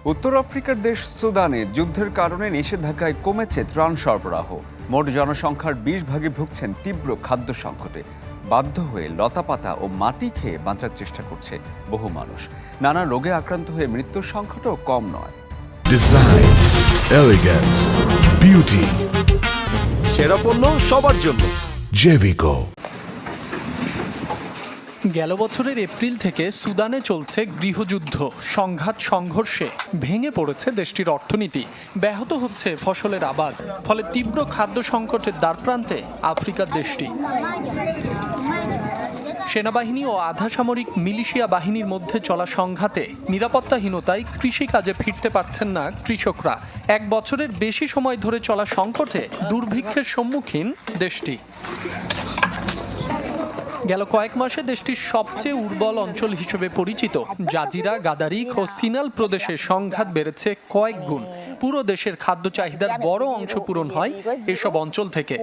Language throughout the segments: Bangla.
উত্তর আফ্রিকার দেশ সুদানে যুদ্ধের কারণে নিষেধাজ্ঞায় কমেছে ত্রাণ সরবরাহ। মোট জনসংখ্যার 20 ভাগে ভুগছেন তীব্র খাদ্য সংকটে। বাধ্য হয়ে লতাপাতা ও মাটি খেয়ে বাঁচার চেষ্টা করছে বহু মানুষ। নানা রোগে আক্রান্ত হয়ে মৃত্যুর সংখ্যাটাও কম নয়। ডিজাইন, এলিগেন্স, বিউটি, সেরা পণ্য সবার জন্য। জেভিকো। গেল বছরের এপ্রিল থেকে সুদানে চলছে গৃহযুদ্ধ। সংঘাত সংঘর্ষে ভেঙে পড়েছে দেশটির অর্থনীতি, ব্যাহত হচ্ছে ফসলের আবাদ। ফলে তীব্র খাদ্য সংকটের দ্বারপ্রান্তে আফ্রিকার দেশটি। সেনাবাহিনী ও আধা সামরিক মিলিশিয়া বাহিনীর মধ্যে চলা সংঘাতে নিরাপত্তাহীনতায় কৃষিকাজে ফিরতে পারছেন না কৃষকরা। এক বছরের বেশি সময় ধরে চলা সংকটে দুর্ভিক্ষের সম্মুখীন দেশটি। গেল কয়েক মাসে দেশটির সবচেয়ে উর্বর অঞ্চল হিসেবে পরিচিত জাজিরা, গাদারিক ও সিনাল প্রদেশে সংঘাত বেড়েছে কয়েক গুণ। পুরো দেশের খাদ্য চাহিদার বড় অংশ পূরণ হয় এসব অঞ্চল থেকে।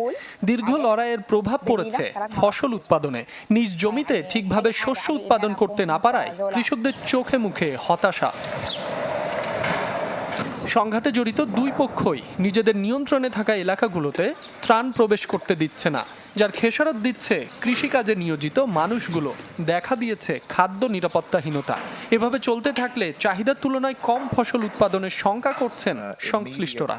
দীর্ঘ লড়াইয়ের প্রভাব পড়েছে ফসল উৎপাদনে। নিজ জমিতে ঠিকভাবে শস্য উৎপাদন করতে না পারায় কৃষকদের চোখে মুখে হতাশা। সংঘাতে জড়িত দুই পক্ষই নিজেদের নিয়ন্ত্রণে থাকা এলাকাগুলোতে ত্রাণ প্রবেশ করতে দিচ্ছে না, যার খেসারত দিচ্ছে কৃষিকাজে নিয়োজিত মানুষগুলো। দেখা দিয়েছে খাদ্য নিরাপত্তাহীনতা। এভাবে চলতে থাকলে চাহিদার তুলনায় কম ফসল উৎপাদনের শঙ্কা করছেন সংশ্লিষ্টরা।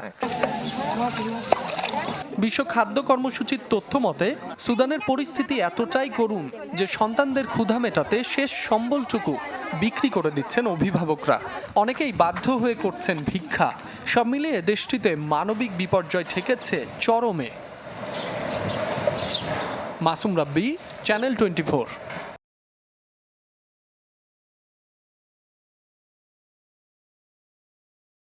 বিশ্ব খাদ্য কর্মসূচির তথ্য মতে সুদানের পরিস্থিতি এতটাই করুণ যে সন্তানদের ক্ষুধা মেটাতে শেষ সম্বলটুকু বিক্রি করে দিচ্ছেন অভিভাবকরা। অনেকেই বাধ্য হয়ে করছেন ভিক্ষা। সব মিলিয়ে দেশটিতে মানবিক বিপর্যয় ঠেকেছে চরমে। মাসুম রাব্বি, চ্যানেল 24।